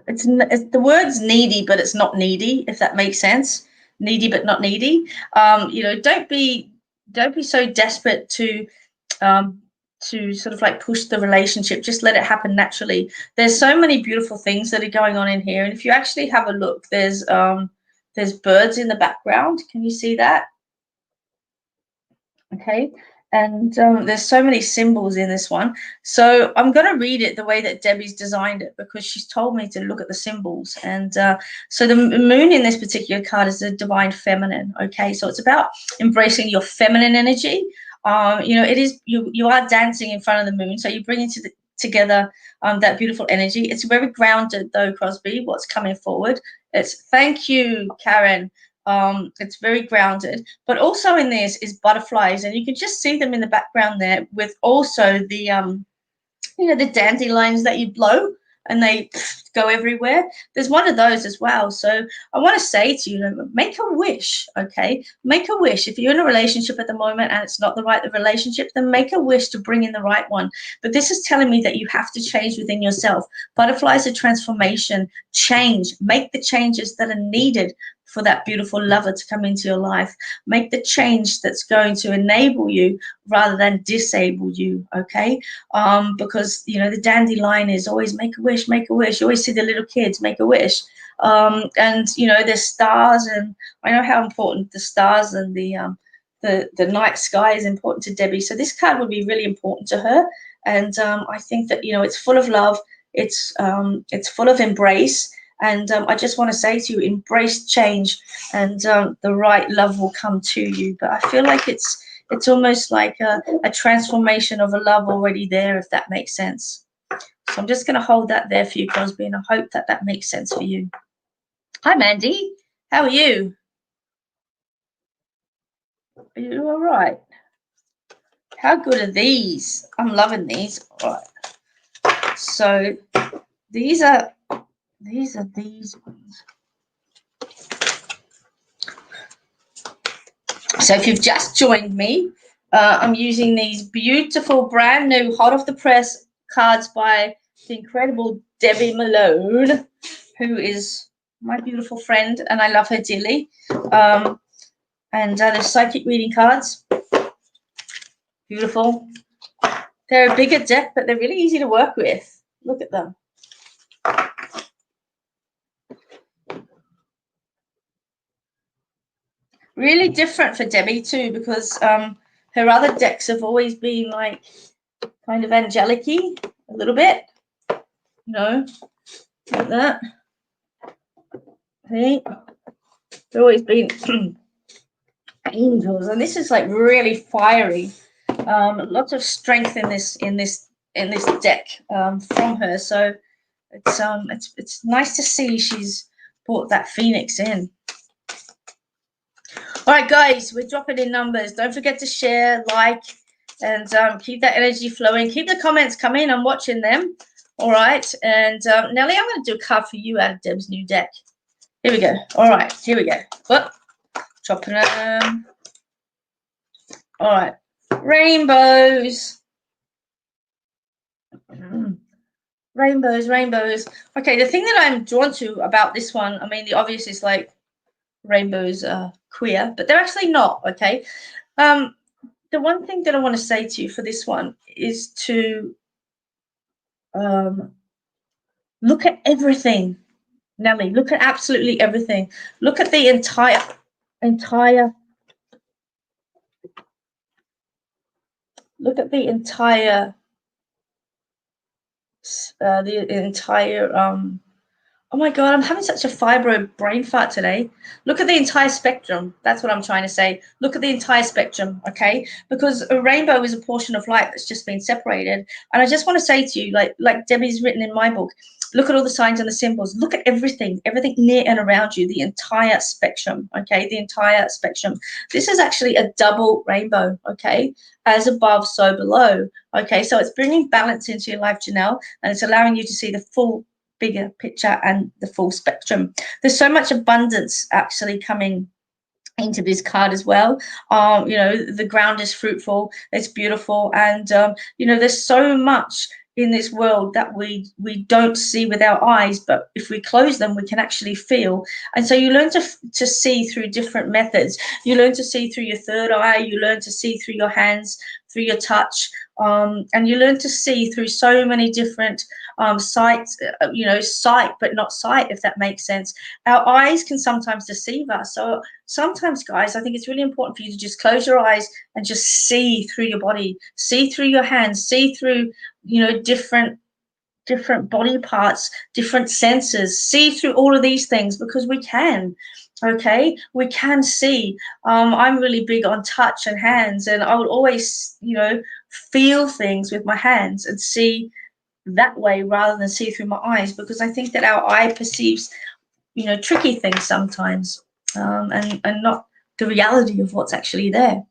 It's the word's needy, but it's not needy, if that makes sense. Needy, but not needy. You know, don't be so desperate um, to sort of like push the relationship. Just let it happen naturally. There's so many beautiful things that are going on in here, and if you actually have a look, there's birds in the background. Can you see that? Okay. And there's so many symbols in this one. So I'm going to read it the way that Debbie's designed it, because she's told me to look at the symbols. And so the moon in this particular card is the divine feminine. Okay. So it's about embracing your feminine energy. You know, it is, you are dancing in front of the moon. So you bring into together that beautiful energy. It's very grounded though, Crosby, what's coming forward. It's, thank you, Karen. It's very grounded, but also in this is butterflies, and you can just see them in the background there, with also the you know, the dandelions that you blow and they go everywhere. There's one of those as well. So I want to say to you, make a wish. Okay, make a wish. If you're in a relationship at the moment and it's not the right relationship, then make a wish to bring in the right one. But this is telling me that you have to change within yourself. Butterflies are transformation. Change. Make the changes that are needed for that beautiful lover to come into your life. Make the change that's going to enable you rather than disable you. Okay, because you know the dandelion is always make a wish, make a wish. You always see the little kids make a wish, and you know there's stars, and I know how important the stars and the night sky is important to Debbie. So this card would be really important to her, and I think that, you know, it's full of love. It's full of embrace. And I just want to say to you, embrace change, and the right love will come to you. But I feel like it's almost like a transformation of a love already there, if that makes sense. So I'm just going to hold that there for you, Crosby, and I hope that that makes sense for you. Hi, Mandy. How are you? Are you all right? How good are these? I'm loving these. All right. So these are these ones. So if you've just joined me, I'm using these beautiful, brand new, hot off the press cards by the incredible Debbie Malone, who is my beautiful friend, and I love her dearly. And they're psychic reading cards. Beautiful. They're a bigger deck, but they're really easy to work with. Look at them. Really different for Debbie too, because her other decks have always been like kind of angelic-y a little bit, you know, like that. See, they've always been angels, and this is like really fiery. Lots of strength in this deck from her. So it's nice to see she's brought that phoenix in. All right, guys, we're dropping in numbers. Don't forget to share, like, and keep that energy flowing. Keep the comments coming. I'm watching them. All right. And Nelly, I'm going to do a card for you out of Deb's new deck. Here we go. All right. Here we go. Whoop. Chopping them. All right. Rainbows. Rainbows, rainbows. Okay, the thing that I'm drawn to about this one, I mean, the obvious is like rainbows are queer, but they're actually not, okay? The one thing that I want to say to you for this one is to look at everything, Nelly. Look at absolutely everything. Look at the entire, look at the entire, oh my God, I'm having such a fibro brain fart today. Look at the entire spectrum. That's what I'm trying to say. Look at the entire spectrum, okay? Because a rainbow is a portion of light that's just been separated. And I just want to say to you, like Debbie's written in my book, look at all the signs and the symbols. Look at everything near and around you, the entire spectrum, okay? The entire spectrum. This is actually a double rainbow, okay? As above, so below, okay? So it's bringing balance into your life, Janelle, and it's allowing you to see the full bigger picture and the full spectrum. There's so much abundance actually coming into this card as well. You know, the ground is fruitful, it's beautiful, and you know, there's so much in this world that we don't see with our eyes, but if we close them, we can actually feel. And so you learn to see through different methods. You learn to see through your third eye, you learn to see through your hands, through your touch, and you learn to see through so many different sights, you know, sight but not sight, if that makes sense. Our eyes can sometimes deceive us. So sometimes, guys, I think it's really important for you to just close your eyes and just see through your body, see through your hands, see through, you know, different body parts, different senses, see through all of these things, because we can. Okay, we can see. I'm really big on touch and hands, and I would always, you know, feel things with my hands and see that way rather than see through my eyes, because I think that our eye perceives, you know, tricky things sometimes, and not the reality of what's actually there.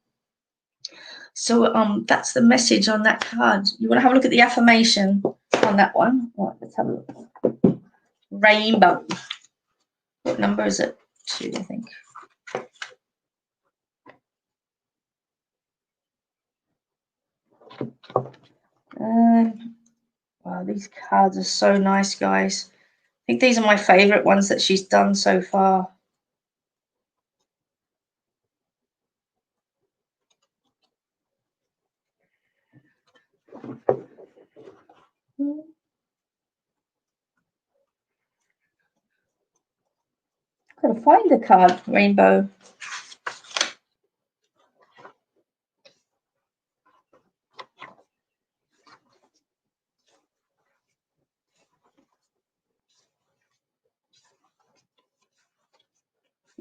So that's the message on that card. You want to have a look at the affirmation on that one? All right, let's have a look. Rainbow. What number is it? 2, I think. Wow, these cards are so nice, guys. I think these are my favorite ones that she's done so far. Gotta find the card, Rainbow.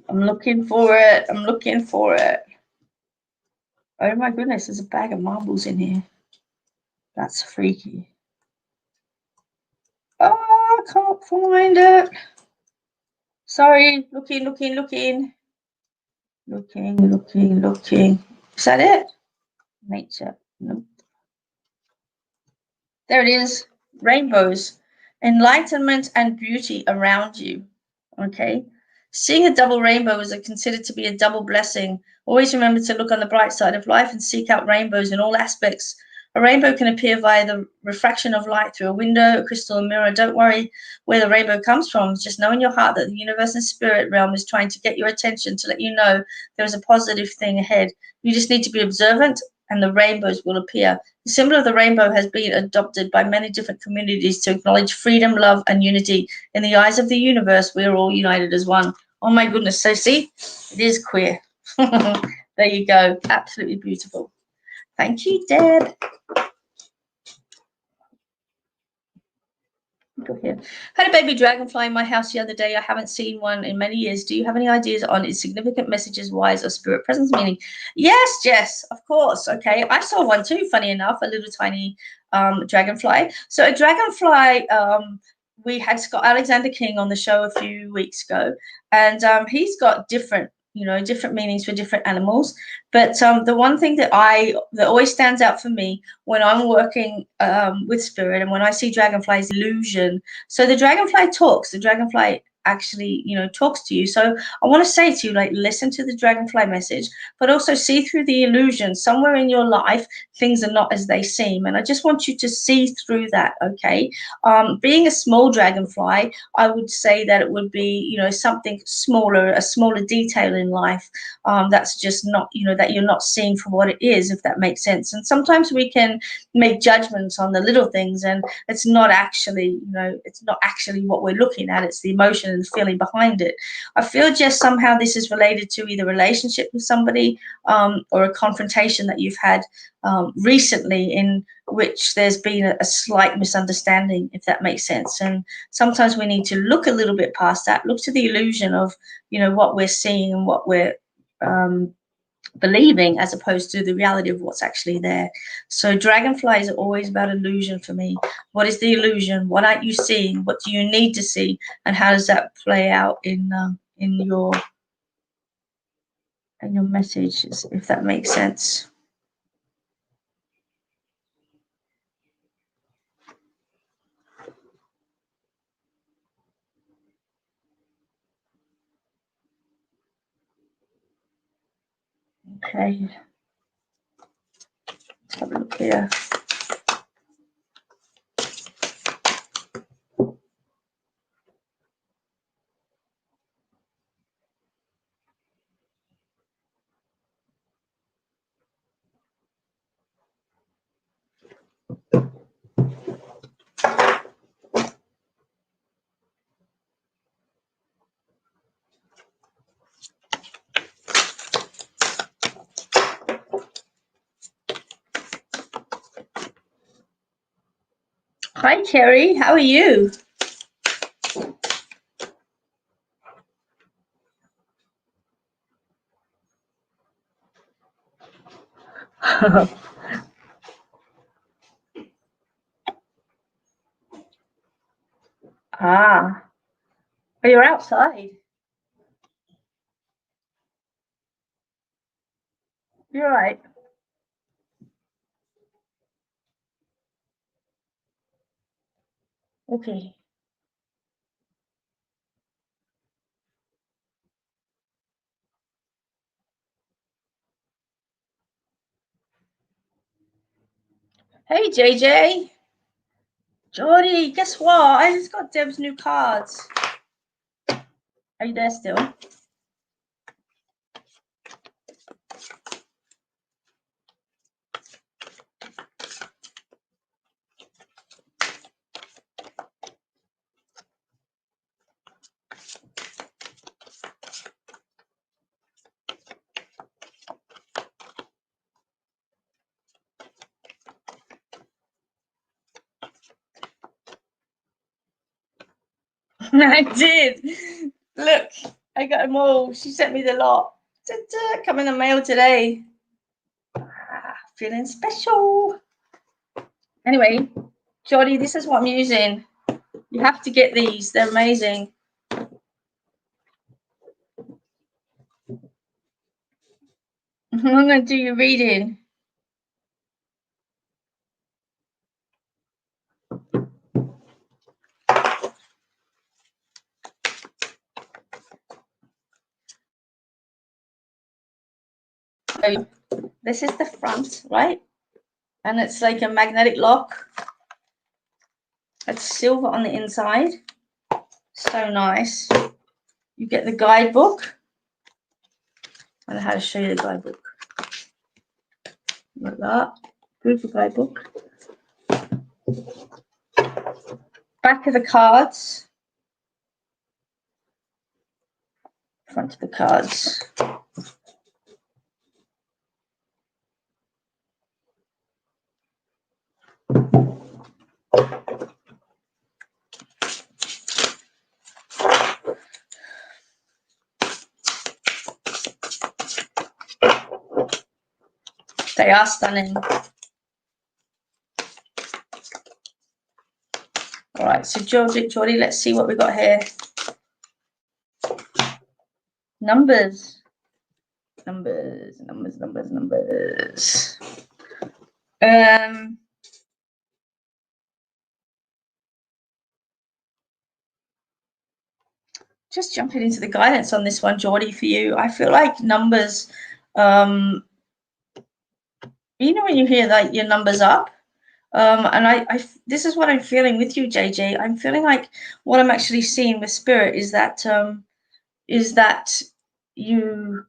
I'm looking for it. I'm looking for it. Oh my goodness, there's a bag of marbles in here. That's freaky. Oh, I can't find it. Sorry, looking. Looking. Is that it? Nature. Nope. There it is. Rainbows. Enlightenment and beauty around you. Okay. Seeing a double rainbow is considered to be a double blessing. Always remember to look on the bright side of life and seek out rainbows in all aspects. A rainbow can appear via the refraction of light through a window, a crystal, a mirror. Don't worry where the rainbow comes from. Just know in your heart that the universe and spirit realm is trying to get your attention to let you know there is a positive thing ahead. You just need to be observant and the rainbows will appear. The symbol of the rainbow has been adopted by many different communities to acknowledge freedom, love, and unity. In the eyes of the universe, we are all united as one. Oh my goodness. So see, it is queer. There you go. Absolutely beautiful. Thank you, Deb. Go here. Had a baby dragonfly in my house the other day. I haven't seen one in many years. Do you have any ideas on its significant messages, wise, or spirit presence meaning? Yes, Jess, of course. Okay, I saw one too, funny enough, a little tiny dragonfly. So a dragonfly, we had Scott Alexander King on the show a few weeks ago, and he's got different you know, different meanings for different animals. But the one thing that always stands out for me when I'm working with spirit and when I see dragonflies, illusion. So the dragonfly talks. The dragonfly actually, you know, talks to you. So I want to say to you, like, listen to the dragonfly message, but also see through the illusion. Somewhere in your life, things are not as they seem, and I just want you to see through that. Okay, being a small dragonfly, I would say that it would be, you know, something smaller, a smaller detail in life, that's just not, you know, that you're not seeing for what it is, if that makes sense. And sometimes we can make judgments on the little things, and it's not actually, you know, it's not actually what we're looking at. It's the emotion and the feeling behind it. I feel just somehow this is related to either relationship with somebody, or a confrontation that you've had recently, in which there's been a slight misunderstanding, if that makes sense. And sometimes we need to look a little bit past that, look to the illusion of, you know, what we're seeing and what we're believing, as opposed to the reality of what's actually there. So dragonflies are always about illusion for me. What is the illusion? What aren't you seeing? What do you need to see? And how does that play out in your messages, if that makes sense? Okay, let's have a look here. Hi, Kerry. How are you? Ah, oh, you're outside. You're right. Okay. Hey, JJ. Jordy, guess what? I just got Deb's new cards. Are you there still? I did. Look, I got them all. She sent me the lot. Ta-ta, come in the mail today. Feeling special. Anyway, Jordy, this is what I'm using. You have to get these. They're amazing. I'm going to do your reading. So this is the front, right? And it's like a magnetic lock. It's silver on the inside. So nice. You get the guidebook. I don't know how to show you the guidebook. Like that. Beautiful guidebook. Back of the cards. Front of the cards. They are stunning. All right, so Geordie, let's see what we got here. Numbers. Numbers. Just jumping into the guidance on this one, Geordie, for you. I feel like numbers, when you hear like your numbers up, and this is what I'm feeling with you, JJ. I'm feeling like what I'm actually seeing with spirit is that you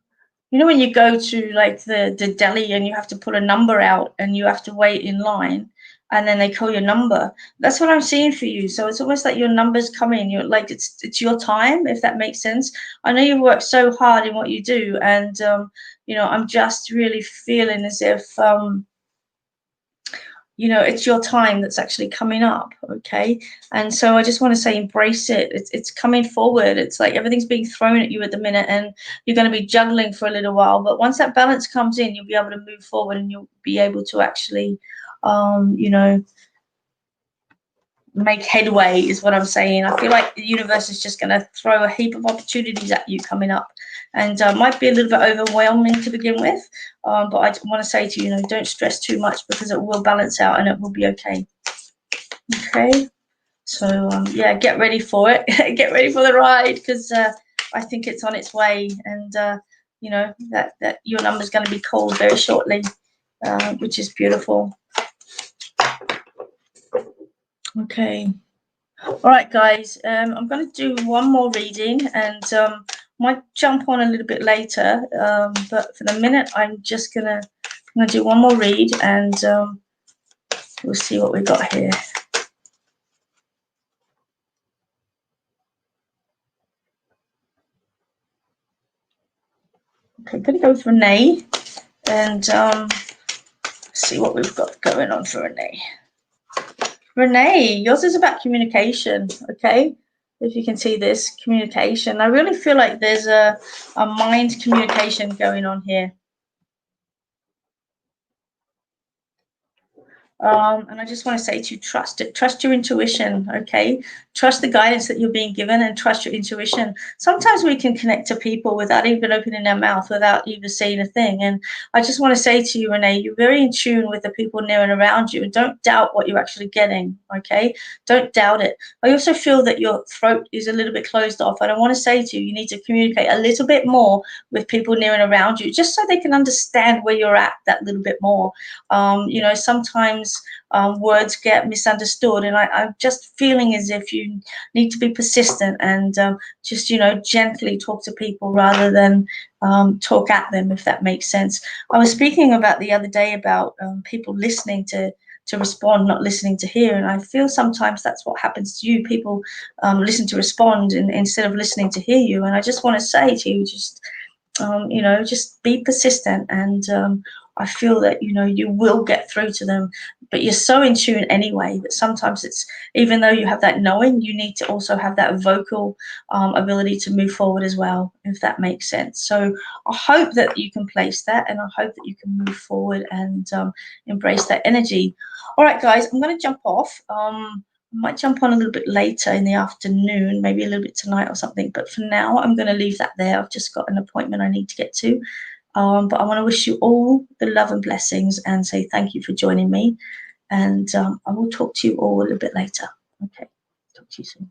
when you go to like the deli and you have to put a number out and you have to wait in line and then they call your number. That's what I'm seeing for you. So it's almost like your numbers come in. You're like it's your time, if that makes sense. I know you work so hard in what you do, and I'm just really feeling as if it's your time that's actually coming up. Okay. And so I just want to say, embrace it. It's coming forward. It's like everything's being thrown at you at the minute and you're going to be juggling for a little while. But once that balance comes in, you'll be able to move forward and you'll be able to actually, make headway is what I'm saying. I feel like the universe is just going to throw a heap of opportunities at you coming up, and might be a little bit overwhelming to begin with, but I want to say to you, don't stress too much because it will balance out and it will be okay. Okay, so yeah, get ready for it. Get ready for the ride, because I think it's on its way, and that your number is going to be called very shortly, which is beautiful. Okay. All right, guys, I'm going to do one more reading and might jump on a little bit later, but for the minute, I'm going to do one more read and we'll see what we got here. Okay, I'm going to go with Renee and see what we've got going on for Renee. Renee, yours is about communication, okay? If you can see this, communication. I really feel like there's a mind communication going on here. And I just want to say to you, trust it. Trust your intuition, okay? Trust the guidance that you're being given and trust your intuition. Sometimes we can connect to people without even opening our mouth, without even saying a thing. And I just want to say to you, Renee, you're very in tune with the people near and around you. And don't doubt what you're actually getting, okay? Don't doubt it. I also feel that your throat is a little bit closed off. And I want to say to you, you need to communicate a little bit more with people near and around you, just so they can understand where you're at that little bit more. Sometimes words get misunderstood, and I'm just feeling as if you need to be persistent and just gently talk to people rather than talk at them, if that makes sense. I was speaking about the other day about people listening to respond, not listening to hear, and I feel sometimes that's what happens to you. People listen to respond instead of listening to hear you, and I just want to say to you, just just be persistent, and I feel that you will get through to them, but you're so in tune anyway that sometimes it's, even though you have that knowing, you need to also have that vocal ability to move forward as well, if that makes sense. So I hope that you can place that, and I hope that you can move forward and embrace that energy. All right, guys, I'm going to jump off. Might jump on a little bit later in the afternoon, maybe a little bit tonight or something. But for now, I'm going to leave that there. I've just got an appointment I need to get to. But I want to wish you all the love and blessings and say thank you for joining me. And I will talk to you all a little bit later. Okay, talk to you soon.